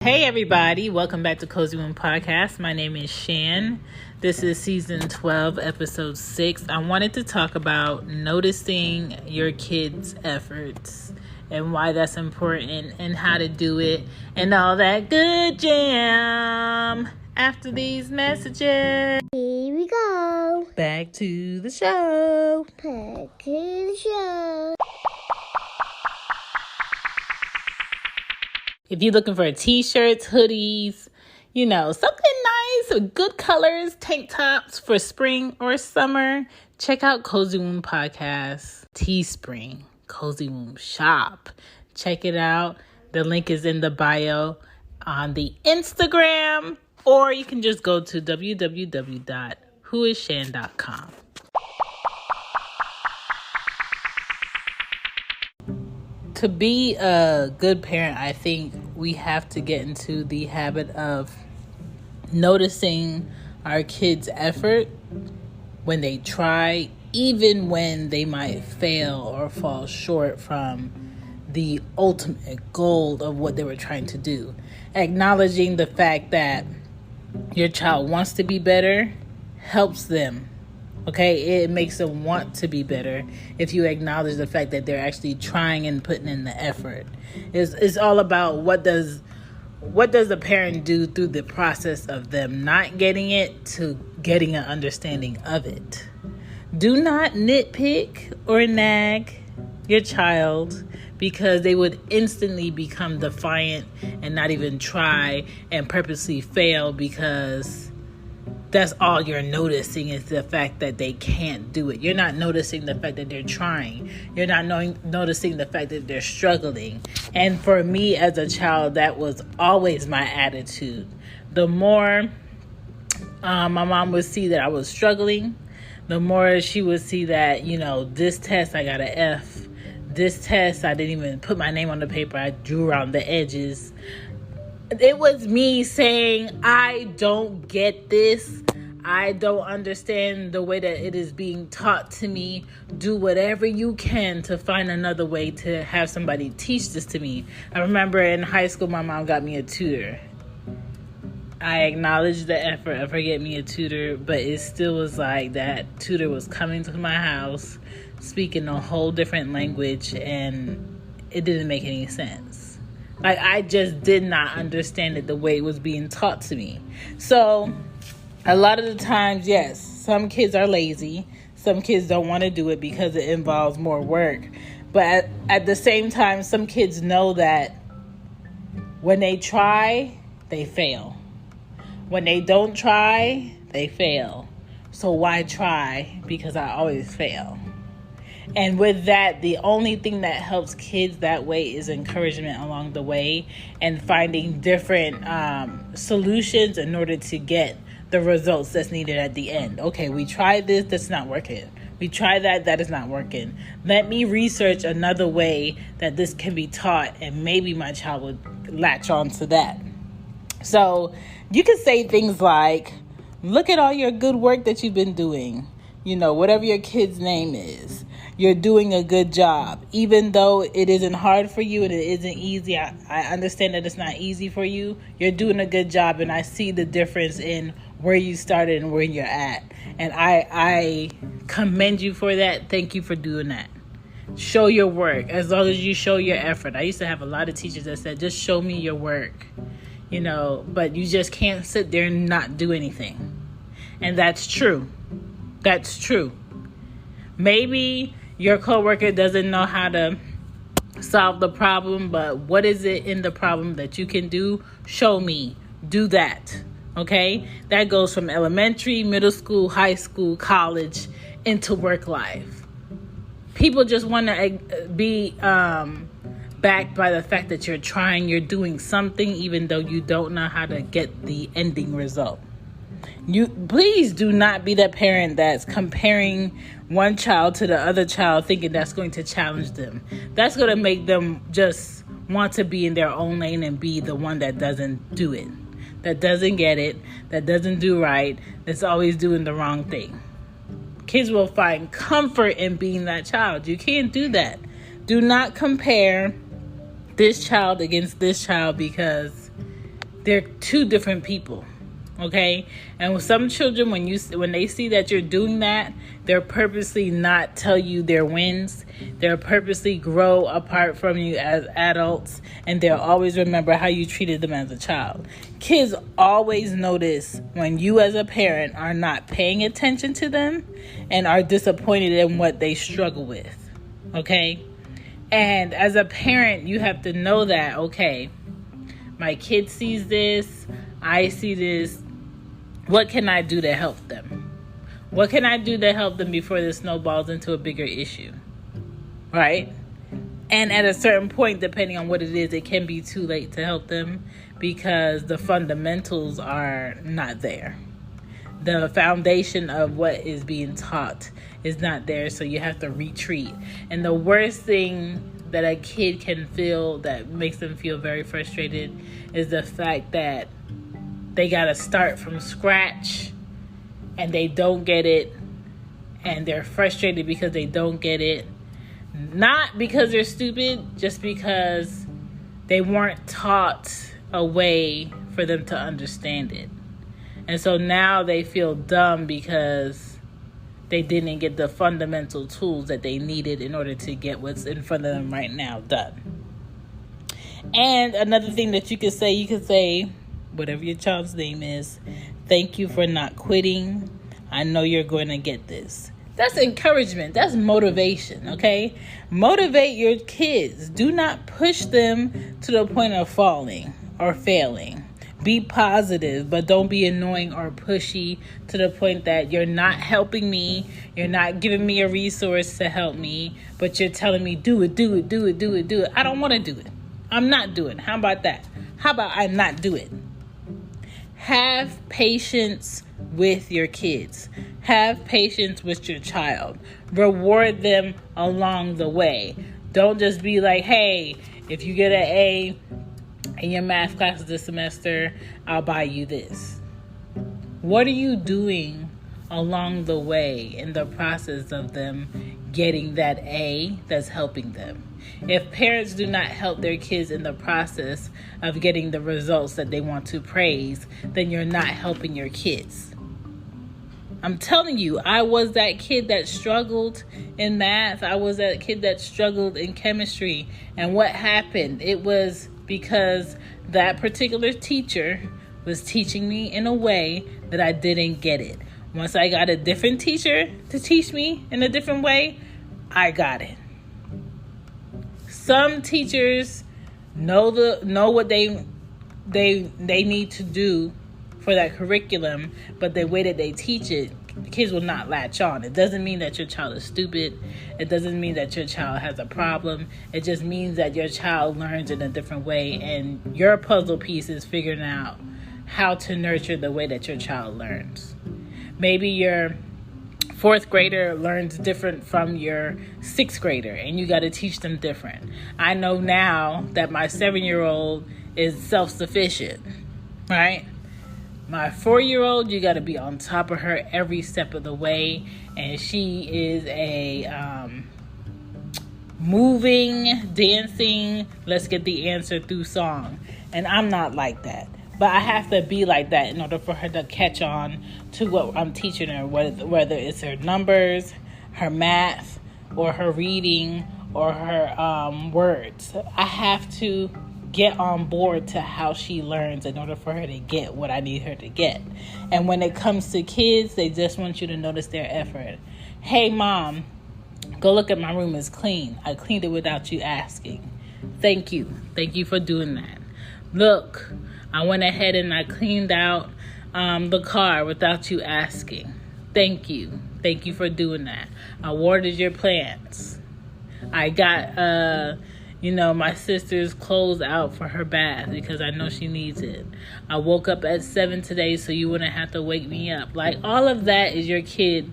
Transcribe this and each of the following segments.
Hey everybody, welcome back to Cozy Womb Podcast. My name is Shan. This is season 12, episode 6. I wanted to talk about noticing your kids' efforts and why that's important and how to do it and all that good jam. After these messages, Here we go. back to the show. Back to the show. If you're looking for t-shirts, hoodies, something nice with good colors, tank tops for spring or summer, check out Cozy Womb Podcast, Teespring, Cozy Womb Shop. Check it out. The link is in the bio on the Instagram, or you can just go to www.whoisshan.com. To be a good parent, I think we have to get into the habit of noticing our kids' effort when they try, even when they might fail or fall short from the ultimate goal of what they were trying to do. Acknowledging the fact that your child wants to be better helps them. Okay, it makes them want to be better if you acknowledge the fact that they're actually trying and putting in the effort. It's all about what does the parent do through the process of them not getting it to getting an understanding of it. Do not nitpick or nag your child because they would instantly become defiant and not even try and purposely fail because that's all you're noticing is the fact that they can't do it. You're not noticing the fact that they're trying. You're not noticing the fact that they're struggling. And for me as a child, that was always my attitude. The more my mom would see that I was struggling, the more she would see that, this test I got an F. This test I didn't even put my name on the paper. I drew around the edges. It was me saying, I don't get this. I don't understand the way that it is being taught to me. Do whatever you can to find another way to have somebody teach this to me. I remember in high school, my mom got me a tutor. I acknowledged the effort of her getting me a tutor, but it still was like that tutor was coming to my house, speaking a whole different language, and it didn't make any sense. Like, I just did not understand it the way it was being taught to me. So, a lot of the times, yes, some kids are lazy. Some kids don't want to do it because it involves more work. But at the same time, some kids know that when they try, they fail. When they don't try, they fail. So why try? Because I always fail. And with that, the only thing that helps kids that way is encouragement along the way and finding different solutions in order to get the results that's needed at the end. Okay, we tried this, that's not working. We tried that is not working. Let me research another way that this can be taught, and maybe my child would latch on to that. So you can say things like, look at all your good work that you've been doing. Whatever your kid's name is. You're doing a good job. Even though it isn't hard for you and it isn't easy, I understand that it's not easy for you. You're doing a good job, and I see the difference in where you started and where you're at. And I commend you for that. Thank you for doing that. Show your work as long as you show your effort. I used to have a lot of teachers that said, just show me your work, but you just can't sit there and not do anything. And that's true. That's true. Maybe your coworker doesn't know how to solve the problem, but what is it in the problem that you can do? Show me. Do that. Okay? That goes from elementary, middle school, high school, college, into work life. People just want to be backed by the fact that you're trying, you're doing something, even though you don't know how to get the ending result. Please do not be that parent that's comparing one child to the other child thinking that's going to challenge them. That's going to make them just want to be in their own lane and be the one that doesn't do it, that doesn't get it, that doesn't do right, that's always doing the wrong thing. Kids will find comfort in being that child. You can't do that. Do not compare this child against this child because they're two different people. Okay, and with some children, when they see that you're doing that, they'll purposely not tell you their wins. They'll purposely grow apart from you as adults, and they'll always remember how you treated them as a child. Kids always notice when you as a parent are not paying attention to them and are disappointed in what they struggle with. Okay, and as a parent, you have to know that, okay, my kid sees this, I see this. What can I do to help them? What can I do to help them before this snowballs into a bigger issue? Right? And at a certain point, depending on what it is, it can be too late to help them because the fundamentals are not there. The foundation of what is being taught is not there, so you have to retreat. And the worst thing that a kid can feel that makes them feel very frustrated is the fact that they got to start from scratch and they don't get it, and they're frustrated because they don't get it. Not because they're stupid, just because they weren't taught a way for them to understand it. And so now they feel dumb because they didn't get the fundamental tools that they needed in order to get what's in front of them right now done. And another thing that you could say, whatever your child's name is, thank you for not quitting. I know you're going to get this. That's encouragement. That's motivation, okay? Motivate your kids. Do not push them to the point of falling or failing. Be positive, but don't be annoying or pushy to the point that you're not helping me. You're not giving me a resource to help me, but you're telling me, do it. I don't want to do it. I'm not doing it. How about that? How about I not do it? Have patience with your kids. Have patience with your child. Reward them along the way. Don't just be like, hey, if you get an A in your math class this semester, I'll buy you this. What are you doing along the way in the process of them getting that A that's helping them? If parents do not help their kids in the process of getting the results that they want to praise, then you're not helping your kids. I'm telling you, I was that kid that struggled in math. I was that kid that struggled in chemistry. And what happened? It was because that particular teacher was teaching me in a way that I didn't get it. Once I got a different teacher to teach me in a different way, I got it. Some teachers know what they need to do for that curriculum, but the way that they teach it, the kids will not latch on. It doesn't mean that your child is stupid. It doesn't mean that your child has a problem. It just means that your child learns in a different way, and your puzzle piece is figuring out how to nurture the way that your child learns. Maybe your fourth grader learns different from your sixth grader, and you got to teach them different. I know now that my 7-year-old is self-sufficient, right? My 4-year-old, you got to be on top of her every step of the way, and she is a moving, dancing, let's get the answer through song. And I'm not like that. But I have to be like that in order for her to catch on to what I'm teaching her, whether it's her numbers, her math, or her reading, or her words. I have to get on board to how she learns in order for her to get what I need her to get. And when it comes to kids, they just want you to notice their effort. Hey, Mom, go look at my room. It's clean. I cleaned it without you asking. Thank you. Thank you for doing that. Look, I went ahead and I cleaned out the car without you asking. Thank you. Thank you for doing that. I watered your plants. I got, my sister's clothes out for her bath because I know she needs it. I woke up at 7 today so you wouldn't have to wake me up. Like, all of that is your kid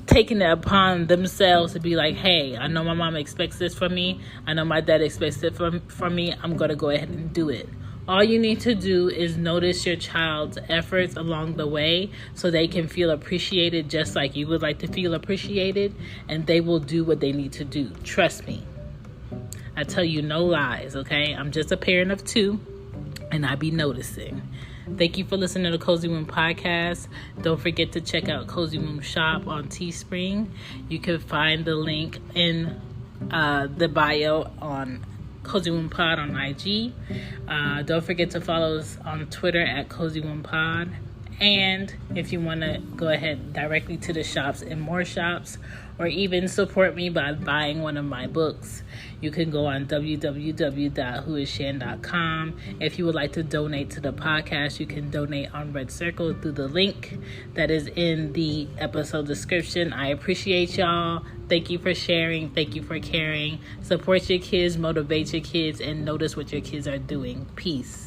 taking it upon themselves to be like, hey, I know my mom expects this from me. I know my dad expects it from me. I'm going to go ahead and do it. All you need to do is notice your child's efforts along the way so they can feel appreciated just like you would like to feel appreciated, and they will do what they need to do. Trust me. I tell you no lies, okay? I'm just a parent of 2. and I be noticing. Thank you for listening to Cozy Womb Podcast. Don't forget to check out Cozy Womb Shop on Teespring. You can find the link in the bio on Cozy Womb Pod on IG. Don't forget to follow us on Twitter at Cozy Womb Pod. And if you want to go ahead directly to the shops and more shops, or even support me by buying one of my books, you can go on www.whoisshan.com. If you would like to donate to the podcast, you can donate on Red Circle through the link that is in the episode description. I appreciate y'all. Thank you for sharing. Thank you for caring. Support your kids, motivate your kids, and notice what your kids are doing. Peace.